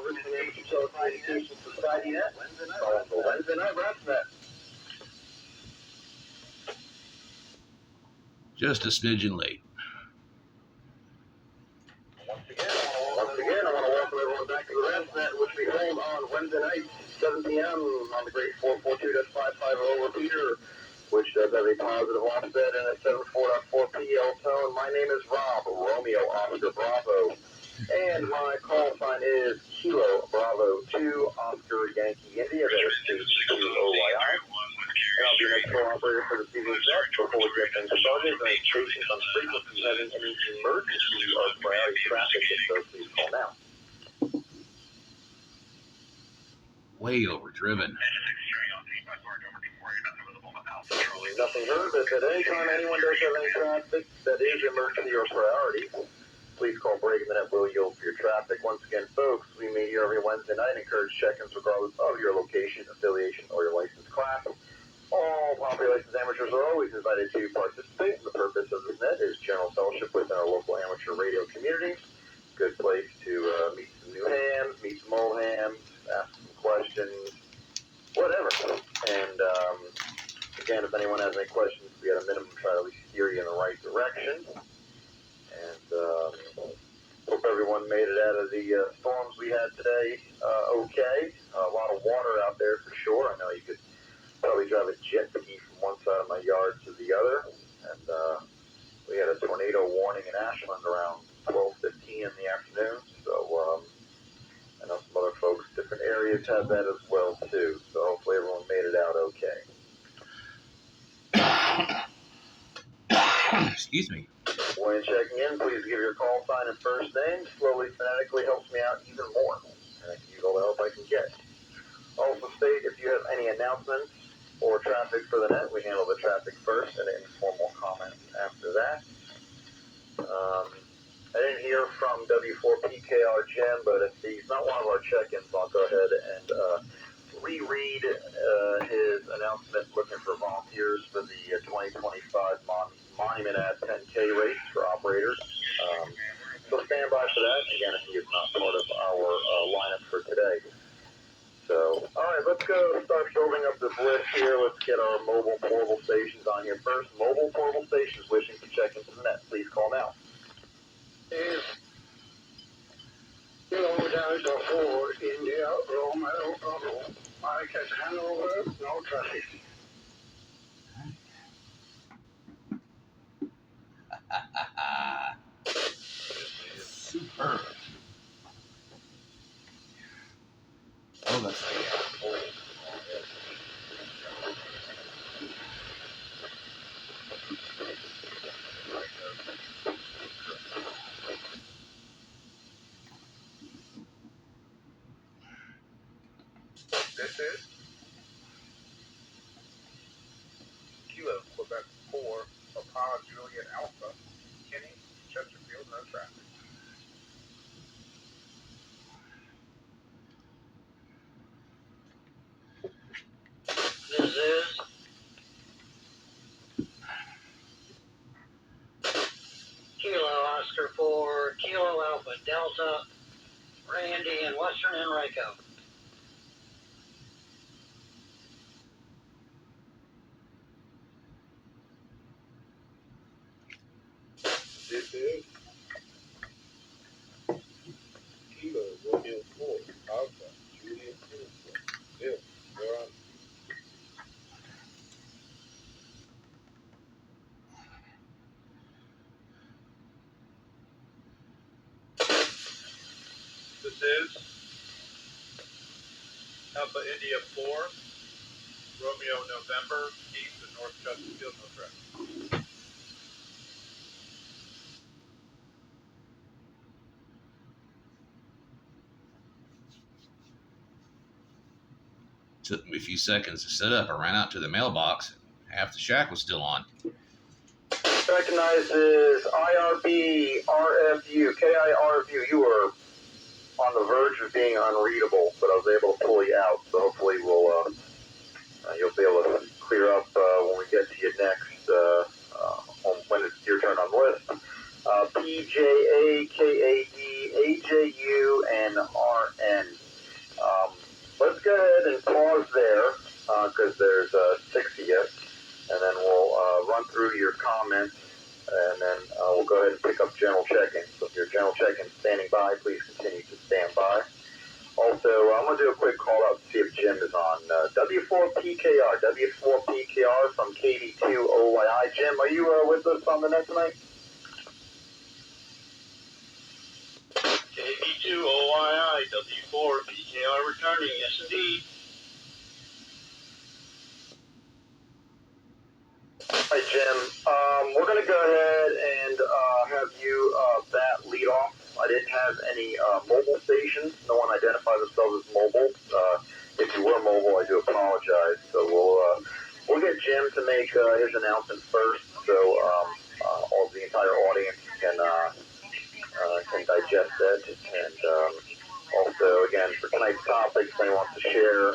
Richmond Amateur Telecommunications Society Net. Calling for Wednesday night Rats Net. Just a smidgen late. Once again, I want to welcome everyone back to the Rats Net, which we hold on Wednesday night, 7 p.m. on the great 442.550 repeater, which does have a positive offset and a 74.4 PL tone. My name is Rob, Romeo Oscar Bravo, and my call sign is Kilo Bravo 2 Oscar Yankee India. That is KOYI. And I'll be your next call operator for the season's net. Before we get things started, there are stations on frequency having any emergency or priority traffic, so please call now. Way overdriven. Nothing heard, but at any time anyone does have any traffic that is emergency or priority, please call Breaking the Net. Will yield for your traffic. Once again, folks, we meet here every Wednesday night. Encourage check-ins regardless of your location, affiliation, or your license class. All property licensed amateurs are always invited to participate. The purpose of this net is general fellowship within our local amateur radio community. Good place to meet some new hands, meet some old hands, ask some questions, whatever. And again, if anyone has any questions, we at a minimum try to at least steer you in the right direction. And hope everyone made it out of the storms we had today okay. A lot of water out there for sure. I know you could probably drive a jet ski from one side of my yard to the other. And we had a tornado warning in Ashland around 12:15 in the afternoon. So I know some other folks, different areas had that as well too. So hopefully everyone made it out okay. Excuse me. When checking in, please give your call sign and first name. Slowly, phonetically helps me out even more. And I can use all the help I can get. Also state if you have any announcements or traffic for the net. We handle the traffic first and any formal comments after that. I didn't hear from W4PKR Jim, but if he's not one of our check-ins, I'll go ahead and reread his announcement looking for volunteers for the 2025 Monument at 10K race for operators. So stand by for that. Again, if he is not part of our lineup for today. So, all right, let's go start building up this list here. Let's get our mobile portable stations on here first. Mobile portable stations wishing to check into the net. Please call now. Is Kilo Delta 4 India Romeo Bravo. Mike at Hanover, no traffic. Superb. Oh, that's right. This is Kilo Quebec 4 Papa Juliet Alpha. Kenny, Chesterfield, no traffic. This is Kilo Oscar 4 Kilo Alpha Delta Randy in Western Henrico. This is Kilo Romeo 4 Alpha Juliet Uniform. Bill, you're on. This is Alpha India 4 Romeo November East and North Chesterfield, no traffic. Took me a few seconds to set up. I ran out to the mailbox. Half the shack was still on. Recognizes IRB, RFU, KIRFU. You were on the verge of being unreadable, but I was able to pull you out. So hopefully you'll be able to clear up when we get to you next, when it's your turn on the list. PJA, KAD, AJU, and RN. by, please continue to stand by. Also, I'm going to do a quick call out to see if Jim is on. W4PKR from KD2OYI. Jim, are you with us on the net tonight? KD2OYI, W4PKR returning, yes indeed. Hi, Jim. We're going to go ahead and have you bat lead off. I didn't have any mobile stations. No one identified themselves as mobile. If you were mobile, I do apologize. So we'll get Jim to make his announcement first, so all the entire audience can digest it. And also, again, for tonight's topics, if anyone wants to share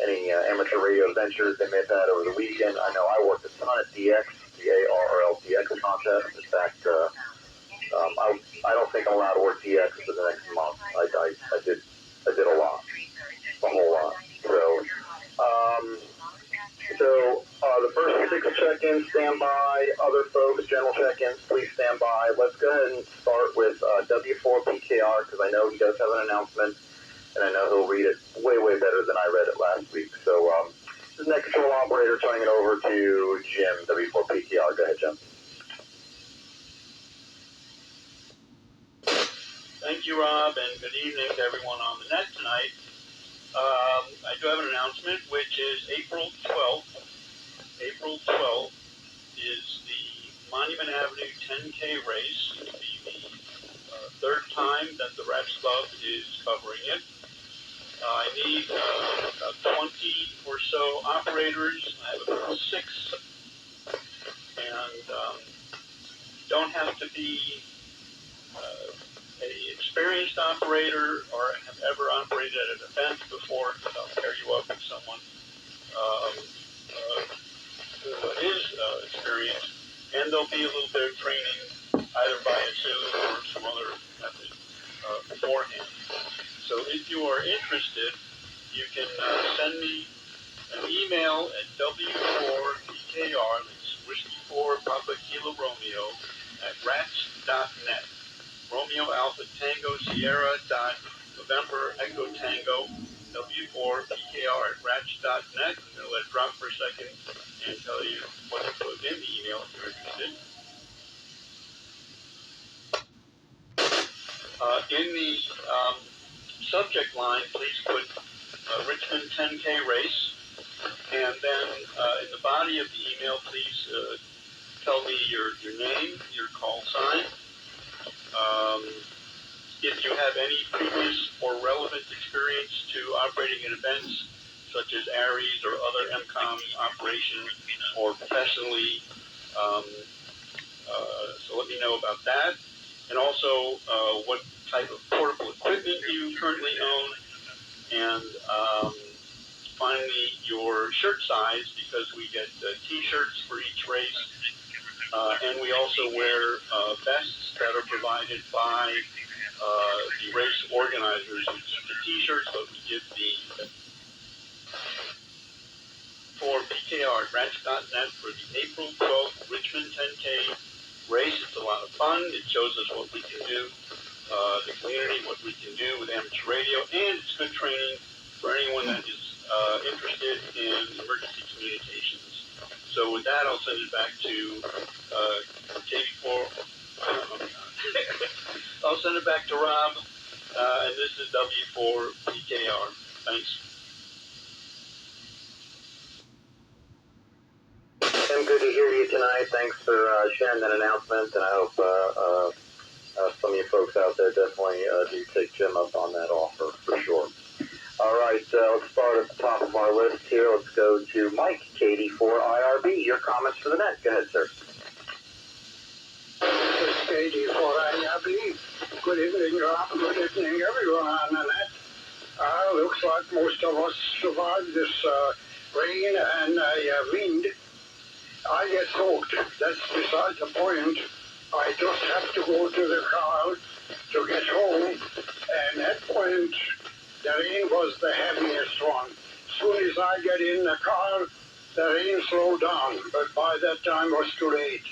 any amateur radio adventures they may have had over the weekend. I know I worked a ton at DX, the ARRLDX contest. In fact, I don't think I'm allowed to work DX for the next month. I did a lot, a whole lot. So the first 6 check-ins, stand by. Other folks, general check-ins, please stand by. Let's go ahead and start with W4PKR because I know he does have an announcement, and I know he'll read it way, way better than I read it last week. So this is net control operator turning it over to Jim, W4PKR. Go ahead, Jim. Thank you, Rob, and good evening to everyone on the net tonight. I do have an announcement, which is April 12th. April 12th is the Monument Avenue 10K race. It'll be the third time that the Rats Club is covering it. I need about 20 or so operators. I have about 6, and don't have to be an experienced operator or have ever operated at an event before. I'll pair you up with someone who is experienced, and there'll be a little bit of training either by a Zoom or some other method beforehand. So if you are interested, you can send me an email at W4PKR, that's Whiskey 4 Papa Kilo Romeo, at rats.net. Romeo Alpha Tango Sierra dot November Echo Tango W4PKR at rats.net. I'm going to let it drop for a second and tell you what to put in the email if you're interested. In the subject line, please put Richmond 10K race, and then in the body of the email, please tell me your name, your call sign. If you have any previous or relevant experience to operating at events such as ARIES or other MCOM operations or professionally, so let me know about that. And also what type of portable equipment you currently own, and finally your shirt size, because we get t-shirts for each race, and we also wear vests that are provided by the race organizers. It's the t-shirts, but we give the for PKR, rats.net, for the April 12th Richmond 10K race. It's a lot of fun. It shows us what we can do, the community, what we can do with amateur radio, and it's good training for anyone that is interested in emergency communications. So with that, I'll send it back to KB4. I'll send it back to Rob, and this is W4PKR. Thanks. Tim, good to hear you tonight. Thanks for sharing that announcement, and I hope some of you folks out there definitely do take Jim up on that offer for sure. All right, let's start at the top of our list here. Let's go to Mike, KD4IRB. Your comments for the net. Go ahead, sir. This is KD4IRB. Good evening, Rob. Good evening, everyone on the net. Looks like most of us survived this rain and wind. I get soaked. That's beside the point. I just have to go to the car to get home. And at that point, the rain was the heaviest one. As soon as I get in the car, the rain slowed down. But by that time, it was too late.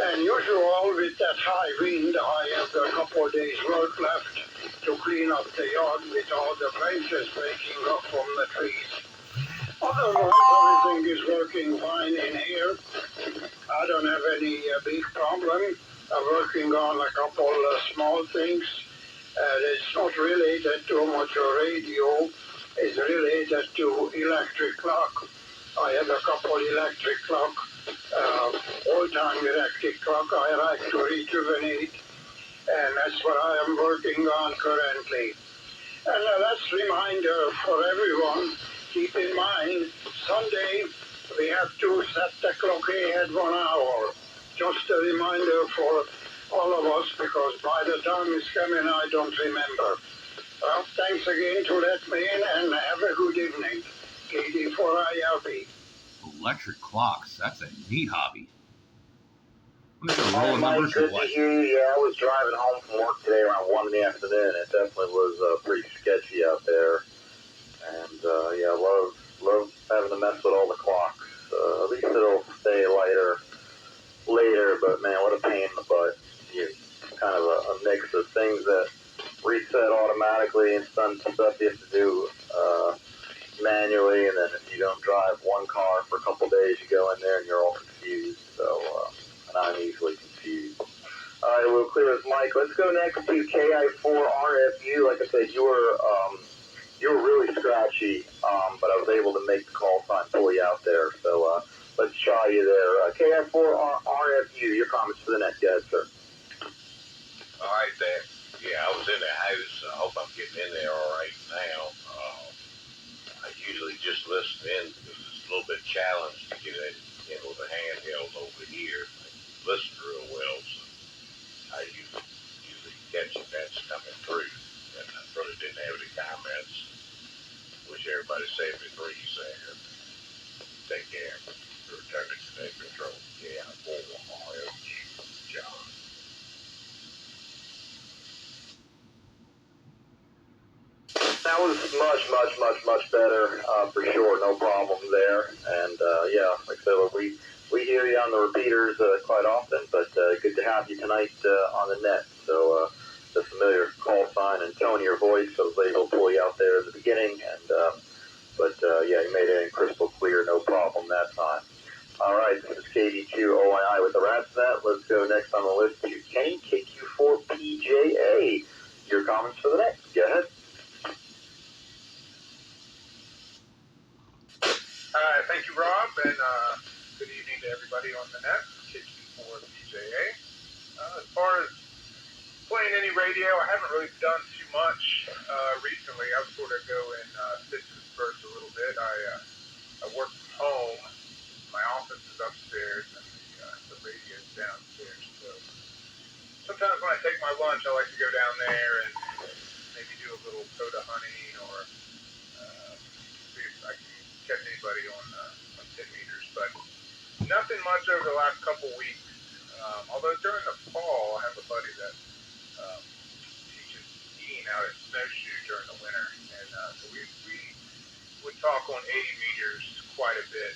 And usual with that high wind, I have a couple of days work left to clean up the yard with all the branches breaking up from the trees. Otherwise, everything is working fine in here. I don't have any big problem. I'm working on a couple small things. It's not related to much a radio. It's related to electric clock. I have a couple electric clock, old-time electric clock I like to rejuvenate, and that's what I am working on currently. And that's a reminder for everyone. Keep in mind, Sunday we have to set the clock ahead 1 hour. Just a reminder for all of us, because by the time it's coming, I don't remember. Well, thanks again to let me in, and have a good evening. KD4ILB. Electric clocks. That's a neat hobby. What is it, Hi, rolling Mike. numbers or Good to what? hear you. Yeah, I was driving home from work today around 1 in the afternoon. It definitely was pretty sketchy out there. And, yeah, love having to mess with all the clocks. At least it'll stay later, but man, what a pain in the butt. Kind of a mix of things that reset automatically and some stuff you have to do manually, and then if you don't drive one car for a couple days, you go in there and you're all confused. So, and I'm easily confused. All right, we'll clear as Mike. Let's go next to KI4RFU. Like I said, you were really scratchy, but I was able to make the call sign pull you out there. So let's try you there. KI4RFU, your comments for the net, guys, sir. All right, there. Yeah, I was in the house. I hope I'm getting in there all right now. I usually just listen in because it's a little bit challenged to get in with a handheld over here. I listen real well, so I usually catch it that's coming through. And I really didn't have any comments. Wish everybody safe and free there. Take care. Return to connect control. Yeah, I'm going John. That was much better, for sure. No problem there. And, yeah, like I said, we hear you on the repeaters quite often, but good to have you tonight on the net. So the familiar call sign and tone of your voice, I was able to pull you out there at the beginning. And but, yeah, you made it crystal clear, no problem that time. All right, this is KD2OII with the Rats Net. Let's go next on the list to Kenny, KQ4PJA. Your comments for the net. Go ahead. Thank you, Rob, and good evening to everybody on the net. KQ4PJA. As far as playing any radio, I haven't really done too much recently. I would sort of go in fits and spurts a little bit. I work from home. My office is upstairs, and the radio is downstairs. So sometimes when I take my lunch, I like to go down there and maybe do a little soda hunting or see if I can catch anybody on 10 meters. But nothing much over the last couple weeks. Although during the fall, I have a buddy that teaches skiing out at Snowshoe during the winter, and so we would talk on 80 meters quite a bit.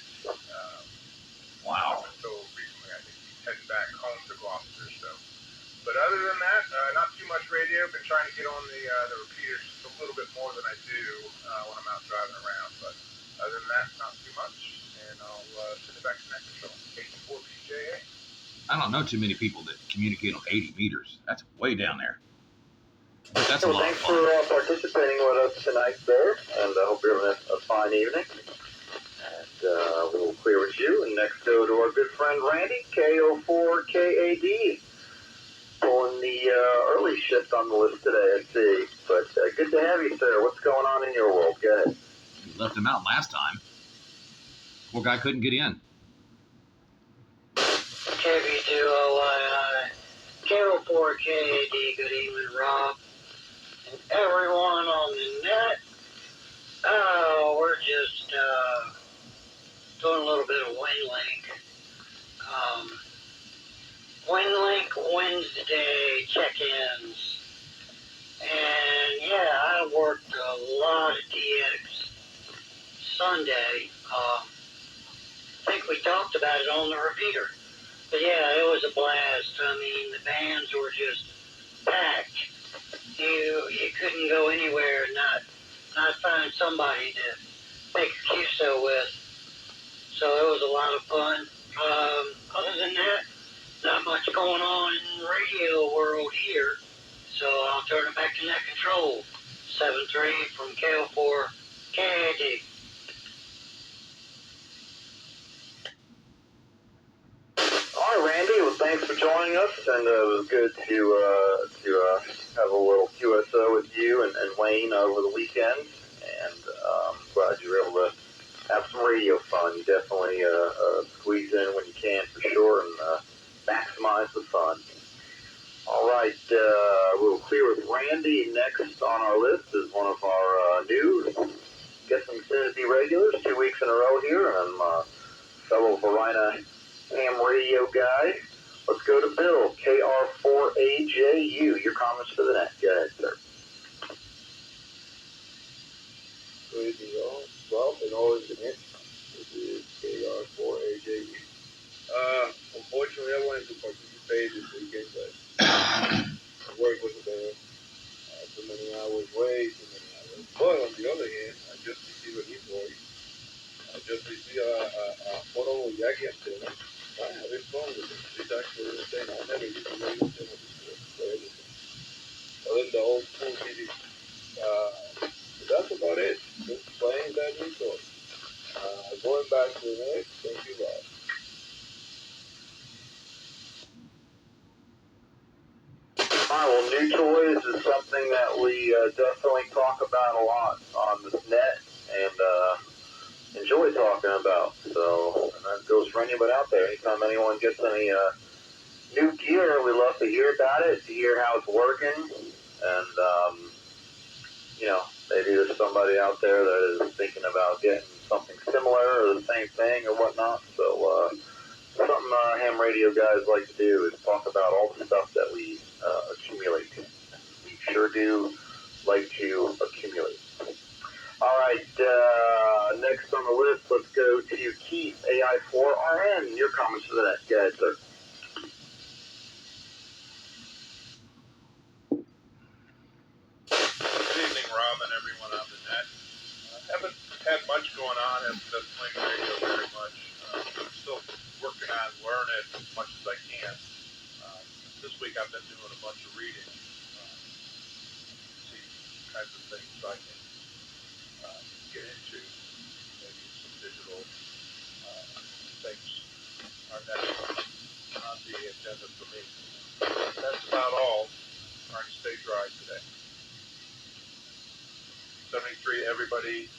Wow. Until recently, I think he's heading back home to Gloucester. So, but other than that, not too much radio. Been trying to get on the repeaters just a little bit more than I do when I'm out driving around. But other than that, not too much. And I'll send it back to Net Control. KQ4PJA. I don't know too many people that communicate on 80 meters. That's way down there. But that's a lot of Thanks fun. for participating with us tonight there, and I hope you're having a fine evening. And we'll clear with you, and next go to our good friend Randy, KO4KAD. Pulling the early shift on the list today, I see. But good to have you, sir. What's going on in your world? Go ahead. You left him out last time. Poor guy couldn't get in. KB2OII, KO4KAD, good evening, Rob, and everyone on the net. We're just doing a little bit of WinLink Wednesday check-ins. And yeah, I worked a lot of DX Sunday. I think we talked about it on the repeater. But yeah, it was a blast. I mean, the bands were just packed. You couldn't go anywhere and not find somebody to make a QSO with. So it was a lot of fun. Other than that, not much going on in the radio world here. So I'll turn it back to net control. 7-3 from KO4 KAD. All right, Randy. Well, thanks for joining us, and it was good to have a little QSO with you and Wayne over the weekend. And glad you were able to have some radio fun. You definitely squeeze in when you can for sure, and maximize the fun. All right, we'll clear with Randy. Next on our list is one of our new, guessing soon to be regulars, 2 weeks in a row here, and I'm a fellow Varina ham radio guy. Let's go to Bill, KR4AJU. Your comments for the net. Go ahead, sir. Good evening, all. Well, and always an hit. This is KR4AJU. Unfortunately, I wanted to participate this weekend, but work wasn't there. Too many hours, way too many hours. But on the other hand, I just received an invoice. I just received a photo of Jackie Antena. I have it fun with it. It's actually the same. I never used to radio Antena before for anything. Other than the old school CD. But that's about it. Just playing that resource. Going back to the next. Thank you, Rob. All right, well, new toys is something that we definitely talk about a lot on this net and enjoy talking about. So, and that goes for anybody out there. Anytime anyone gets any new gear, we love to hear about it, to hear how it's working, and maybe there's somebody out there that is thinking about getting something similar or the same thing or whatnot. So, something ham radio guys like to do is talk about all the stuff that we accumulate. We sure do like to accumulate. All right, next on the list, let's go to Keith, AI4RN. Your comments for that. Go ahead, sir. Good evening, Rob, and everyone on the net. Haven't had much going on. Haven't been playing radio very much. I'm still working on learning it as much as I can. This week I've been doing a bunch of reading. See kinds of things I can get into. Maybe some digital things are next on the agenda for me. That's about all. Trying to stay dry today. 73, everybody,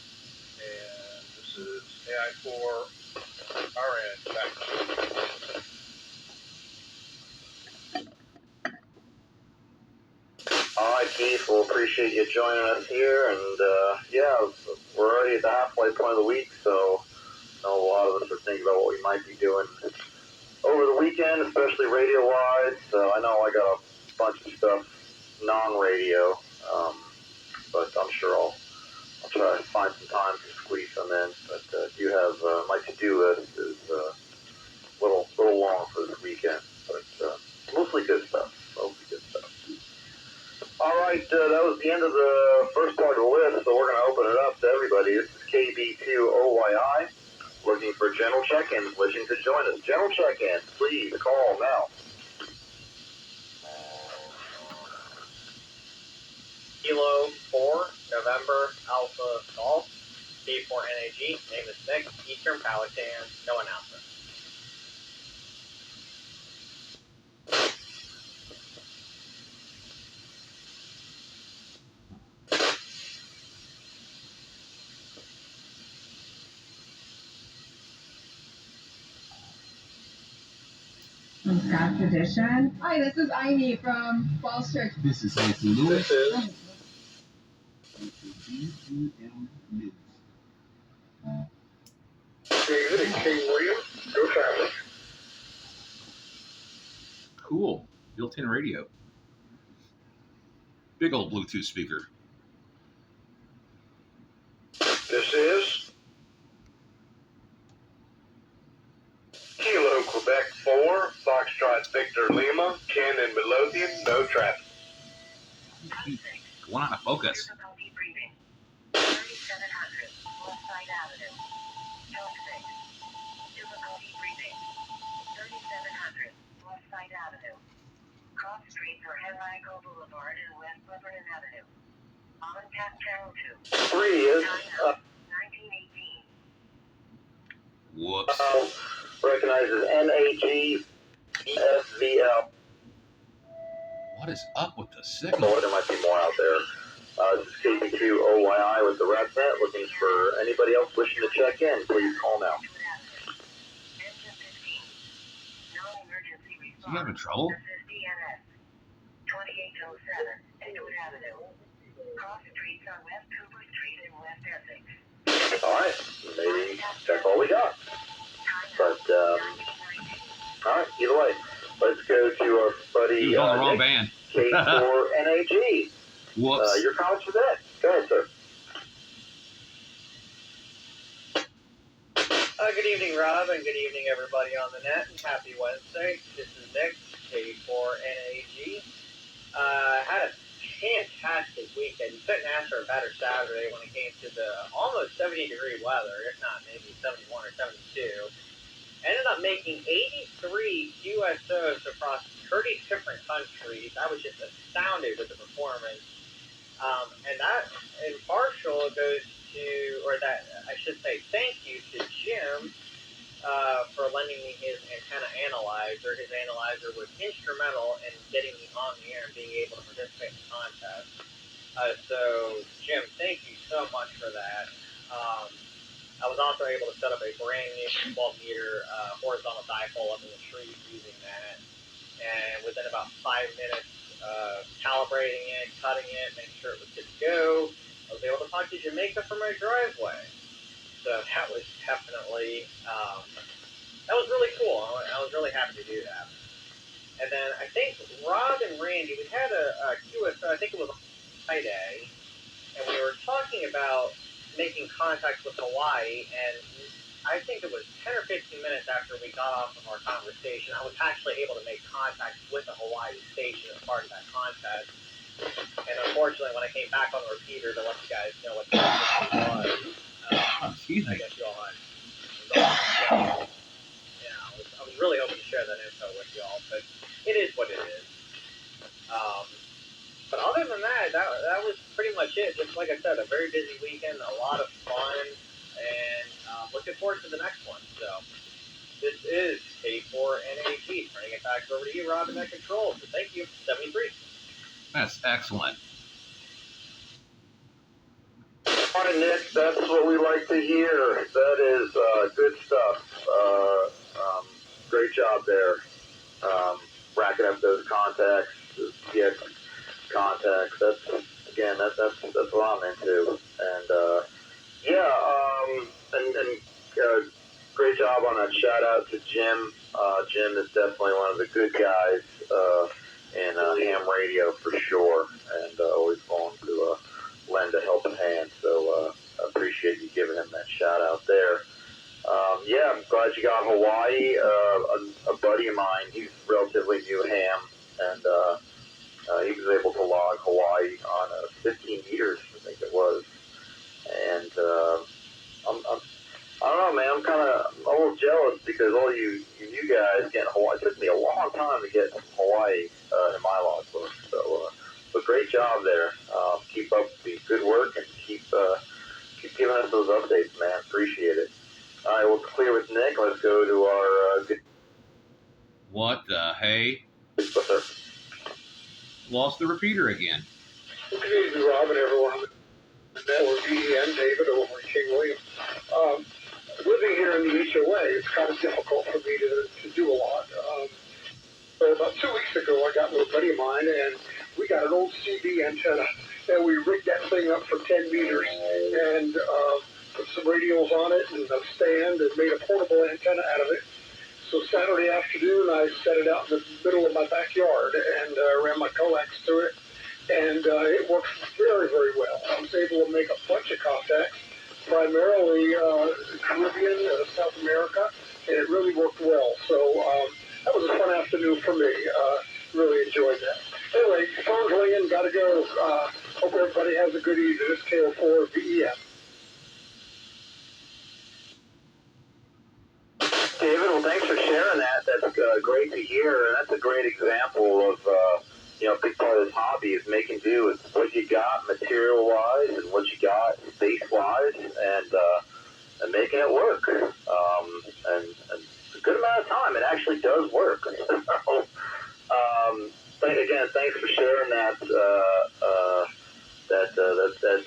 and this is AI4RN back to you. All right, Keith, we'll appreciate you joining us here. And, we're already at the halfway point of the week, so I know a lot of us are thinking about what we might be doing over the weekend, especially radio-wise. So I know I got a bunch of stuff non-radio, but I'm sure I'll try to find some time to squeeze some in. But you have my to-do list is a little long for this weekend, but mostly good stuff. Mostly good stuff. All right, that was the end of the first part of the list, so we're going to open it up to everybody. This is KB2OYI, looking for general check-ins, wishing to join us. General check-ins, please call now. Kilo 4, November, Alpha, Golf, B4NAG, name is Nick, Eastern Powhatan, no announcer. From Scott Tradition. Hi, this is Amy from Falls Church. This is Nancy Lewis. This is BGM News. David and King William, go family. Cool. Built-in radio. Big old Bluetooth speaker. This is Kilo Quebec 4, Victor Lima, Ken and Midlothian, no traffic. Going out of focus. Difficulty breathing. 3700 Westside Avenue. Zone 6. Difficulty breathing. 3700 Westside Avenue. Cross streets are Henrico Boulevard and West Lebanon Avenue. On Cat Channel 2. 3 is Time 1918. Whoops. recognizes NAGSVL. What is up with the signal? There might be more out there. This is KB2OYI with the RadNet. Looking for anybody else wishing to check in. Please call now. Engine 15. Non-emergency Is he response. having trouble? This is DNS. 2807 Edgewood Avenue. Cross streets on West Cooper Street and West Essex. Alright, maybe that's all we got. But, alright, either way. Let's go to our buddy He was on the wrong Nick, band. K4NAG. Whoops. Your comments for that? Go ahead, sir. Good evening, Rob, and good evening, everybody on the net, and happy Wednesday. This is Nick, K4NAG. Had a fantastic weekend. You couldn't ask for a better Saturday when it came to the almost 70-degree weather, if not maybe 71 or 72. Ended up making 83 USOs across 30 different countries. I was just astounded with the performance. And that, in partial, goes to, or that, I should say, thank you to Jim for lending me his antenna analyzer. His analyzer was instrumental in getting me on the air and being able to participate in the contest. So, Jim, thank you so much for that. I was also able to set up a brand new 12-meter horizontal dipole up in the trees using that. And within about 5 minutes, calibrating it, cutting it, making sure it was good to go, I was able to talk to Jamaica from my driveway. So that was definitely, that was really cool. I was really happy to do that. And then I think Rob and Randy, we had a QSO, I think it was a Friday, and we were talking about making contact with Hawaii, and I think it was 10 or 15 minutes after we got off of our conversation, I was actually able to make contact with the Hawaii station as part of that contest. And unfortunately, when I came back on the repeater to let you guys know what the was, I guess you all had. I was really hoping to share that info with you all, but it is what it is. But other than that, that was pretty much it. Just like I said, a very busy weekend, a lot of fun, and looking forward to the next one. So this is K4NAG. Turning it back over to you, Robin, at control. So thank you. 73. That's excellent. All right, Nick, that's what we like to hear. That is good stuff. Great job there. Racking up those contacts, CX contacts. That's what I'm into. And great job on that. Shout out to Jim. Jim is definitely one of the good guys in ham radio for sure, and always willing to lend a helping hand. So I appreciate you giving him that shout out there. I'm glad you got Hawaii. A buddy of mine, he's relatively new ham, and he was able to log Hawaii on 15 meters, I think it was. And I don't know, man. I'm a little jealous because all you guys getting Hawaii. It took me a long time to get Hawaii in my logbook. So, but great job there. Keep up the good work and keep giving us those updates, man. Appreciate it. All right, we'll clear with Nick. Let's go to our good. What the hey? Yes, sir. Lost the repeater again. Good evening, Rob, and everyone. Or BDN, David, over in King William. Living here in the HOA, it's kind of difficult for me to do a lot. So about 2 weeks ago, I got with a buddy of mine, and we got an old CB antenna, and we rigged that thing up for 10 meters, and put some radios on it, and a stand, and made a portable antenna out of it. So Saturday afternoon, I set it out in the middle of my backyard, and ran my coax through it, and it worked very, very well. I was able to make a bunch of contacts, primarily Caribbean, South America, and it really worked well. So that was a fun afternoon for me. Hope everybody has a good evening. It's KO4 VEM. David, well, thanks for sharing that. That's great to hear, and that's a great example of, a big part of this hobby is making do with what you got material-wise and what you got space-wise, and making it work. And a good amount of time, it actually does work. Again, thanks for sharing that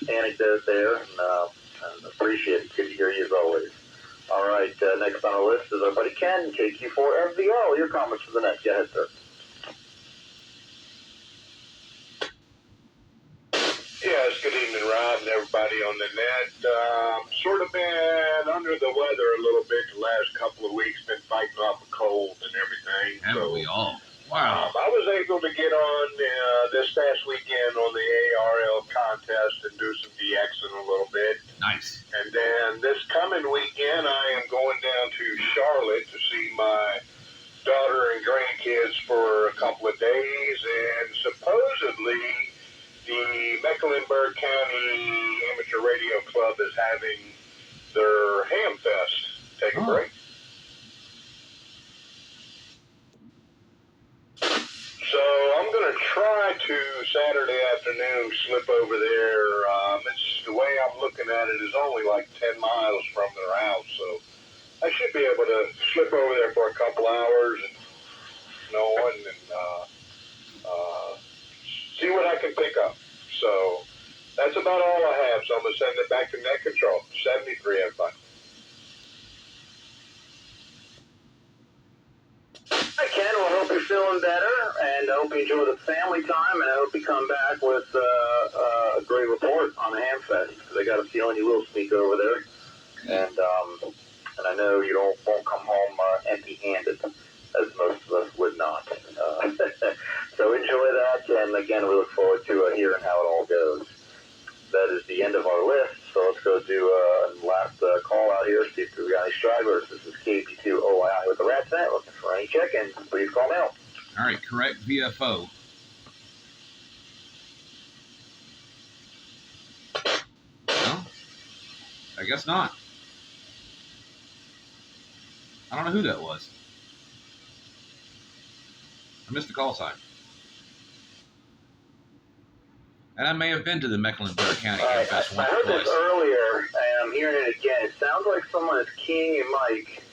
anecdote there, and appreciate it. Good to hear you as always. All right, next on our list is our buddy Ken, KQ4FVL. Your comments for the net. Go ahead, sir. Yes, good evening, Rob, and everybody on the net. Sort of been under the weather a little bit the last couple of weeks, been fighting off a cold and everything. Haven't we all? Wow. I was able to get on this past weekend on the ARL contest and do some DXing a little bit. Nice. And then this coming weekend, I am going down to Charlotte to see my daughter and grandkids for a couple of days, and supposedly the Mecklenburg County Amateur Radio Club is having their Ham Fest. Take a break. So I'm going to try to Saturday afternoon slip over there. It's the way I'm looking at it is only like 10 miles from their house, so I should be able to slip over there for a couple hours and see what I can pick up. So that's about all I have. So I'm going to send it back to net control. 73, everybody. Hi, Ken. Well, I hope you're feeling better, and I hope you enjoy the family time, and I hope you come back with a great report on the Hamfest, because I got a feeling you will sneak over there, and I know you won't come home empty-handed, as most of us would not. So enjoy that, and again, we look forward to hearing how it all goes. That is the end of our list, so let's go do a last call out here, see if we got any stragglers. This is KB2OII with the Rat Net. Looking for any check-ins, please call now. All right, correct VFO. No, I guess not. I don't know who that was. I missed the call sign. And I may have been to the Mecklenburg County Ham Fest once I or heard twice. this earlier, and I'm hearing it again. It sounds like someone is keying a mic,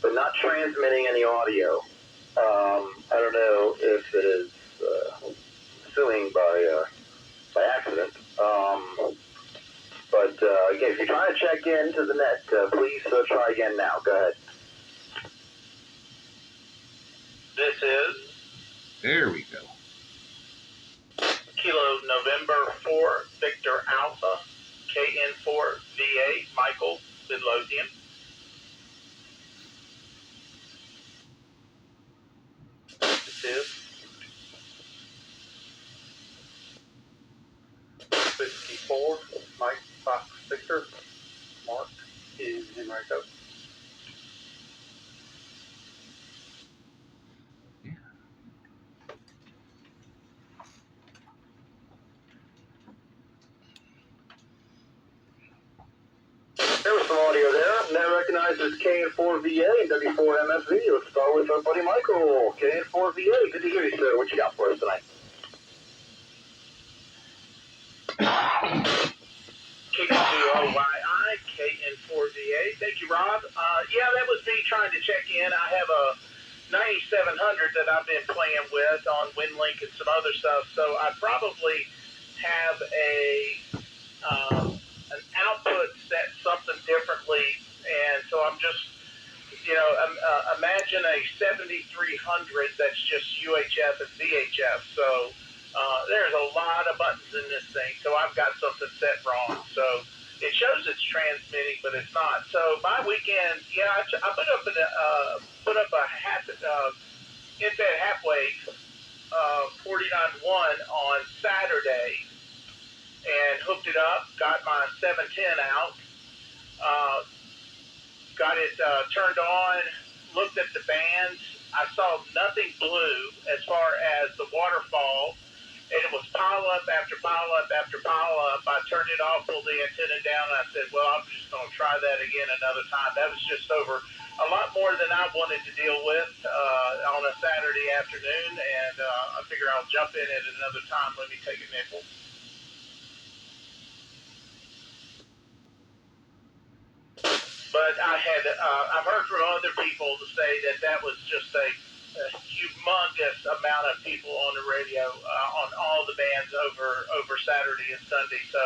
but not transmitting any audio. I don't know if it is suing by accident. But again, if you're trying to check into the net, please try again now. Go ahead. This is There we go. Kilo November 4 Victor Alpha KN4 VA Michael Midlothian. This is Whiskey 4 Mike Fox Victor Mark is Henrico. There was some audio there. Now recognized as KN4VA and W4MFV. Let's start with our buddy Michael. KN4VA. Good to hear you, sir. What you got for us tonight? KN2OYI, KN4VA. Thank you, Rob. Yeah, that was me trying to check in. I have a 9700 that I've been playing with on WinLink and some other stuff, so I probably have an output set something differently, and so I'm just, imagine a 7300 that's just UHF and VHF, so there's a lot of buttons in this thing, so I've got something set wrong, so it shows it's transmitting, but it's not. So my weekend, I put up a infrared halfway 49.1 on Saturday and hooked it up, got my 710 out, got it turned on, looked at the bands. I saw nothing blue as far as the waterfall, and it was pile up after pile up after pile up. I turned it off, pulled the antenna down, and I said, well, I'm just going to try that again another time. That was just over a lot more than I wanted to deal with on a Saturday afternoon, and I figure I'll jump in at another time. Let me take a nickel. But I've heard from other people to say that was just a humongous amount of people on the radio on all the bands over Saturday and Sunday. So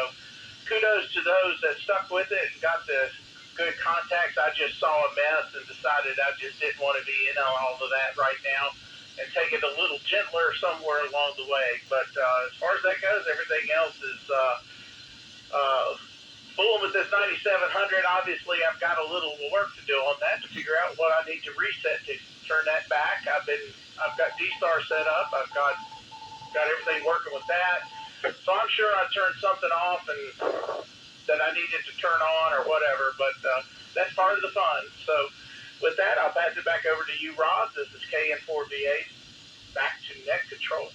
kudos to those that stuck with it and got the good contacts. I just saw a mess and decided I just didn't want to be in on all of that right now and take it a little gentler somewhere along the way. But as far as that goes, everything else is fooling with this 9700. Obviously, I've got a little work to do on that to figure out what I need to reset to turn that back. I've got D-Star set up. I've got everything working with that. So I'm sure I turned something off and that I needed to turn on or whatever, but that's part of the fun. So with that, I'll pass it back over to you, Rob. This is KN4VA. Back to net control.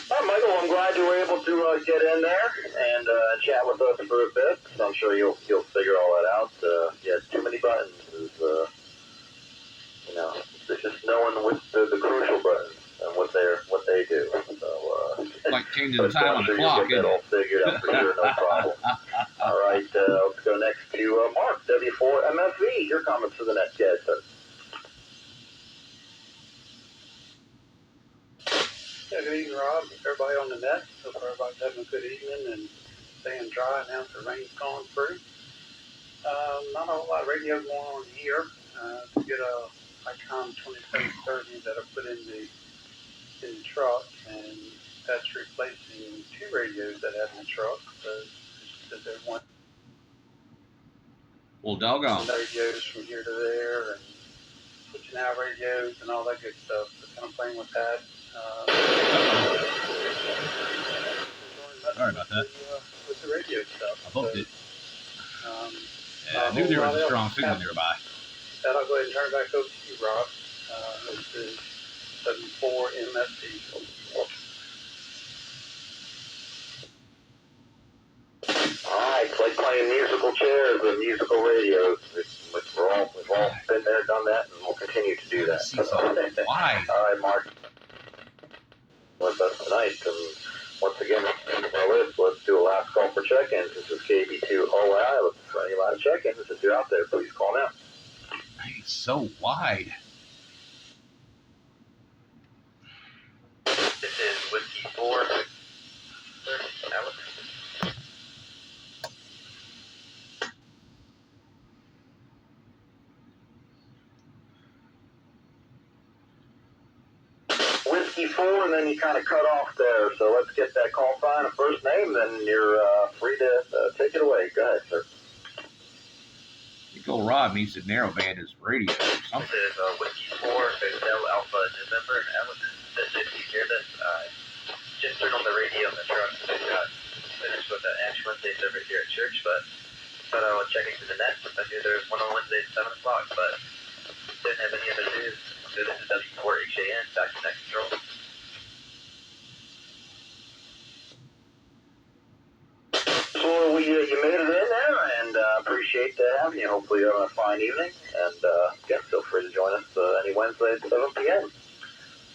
Well, Michael, I'm glad you were able to get in there and chat with us for a bit. I'm sure you'll figure all that out. Yeah, too many buttons is, it's just knowing what the crucial buttons and what they do. So, like changing the time on the clock, isn't it? All figured out for sure, no problem. All right, let's go next to Mark, W4MFV. Your comments for the net, guys, sir. Yeah, good evening, Rob. Everybody on the net. Hope everybody's having a good evening and staying dry now that the rain's gone through. Not a whole lot of radio going on here. To get a ICOM 2730 that I put in the truck, and that's replacing two radios that I had in the truck. So just that one. Well, doggone. Radios from here to there, and switching out radios and all that good stuff. So kind of playing with that. Sorry about that. With the radio stuff. I booked it. I knew there was a strong signal nearby. That I'll go ahead and turn it back over to you, Rob. This is 74MSD. Alright, it's like playing musical chairs and musical radios. We've all been there, done that, and we'll continue to do that. Why? Alright, Mark. With us tonight, and once again, on our list, let's do a last call for check-ins. This is KB2OI. Looking for any live check-ins. If you're out there, please call now. It's so wide. This is Whiskey 4. Alex. Whiskey 4, and then you kind of cut off there. So let's get that call sign and first name, then you're free to take it away. Go ahead, sir. Nicole Rob needs to narrow band his radio or something. This is Whiskey 4, Hotel Alpha November. Alex, did you hear this? Just turned on the radio in the truck. Finished with the Ash Wednesday service here at church, but thought I would check into the net. I knew there was one on Wednesday at 7 o'clock, but didn't have any other news. So this is W4HAN, back to net control. So you made it in there, and appreciate having you. Hopefully you're having a fine evening, and again, feel free to join us any Wednesday at 7 p.m.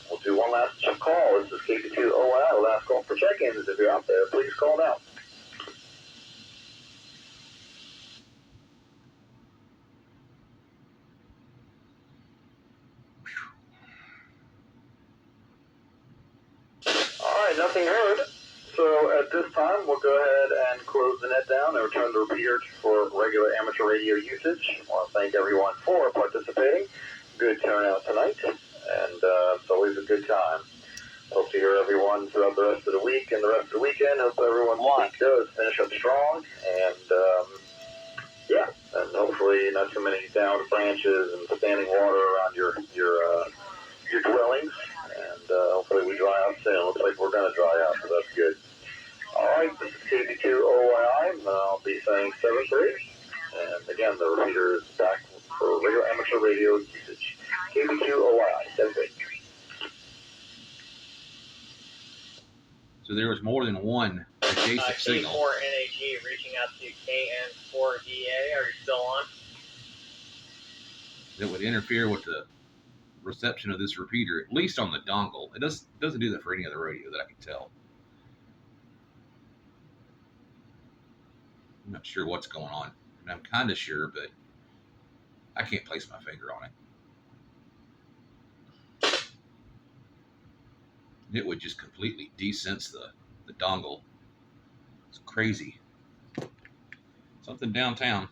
We'll do one last call. This is KB2OI, last call for check-ins. If you're out there, please call now. All right, nothing heard. So at this time, we'll go ahead and close the net down and return the repeater for regular amateur radio usage. I want to thank everyone for participating. Good turnout tonight, and it's always a good time. Hope to hear everyone throughout the rest of the week and the rest of the weekend. Hope everyone's week does finish up strong, and yeah, and hopefully not too many downed branches and standing water around your dwellings, and hopefully we dry out soon. Looks like we're going to dry out, so that's good. All right, this is KB2OI, and I'll be saying 7-3, and again, the repeater is back for regular amateur radio usage. KB2OI. So there was more than one adjacent signal. K4NAG reaching out to KN4DA. Are you still on? That would interfere with the reception of this repeater, at least on the dongle. It doesn't do that for any other radio that I can tell. I'm not sure what's going on. And I'm kind of sure, but I can't place my finger on it. It would just completely desense the dongle. It's crazy. Something downtown.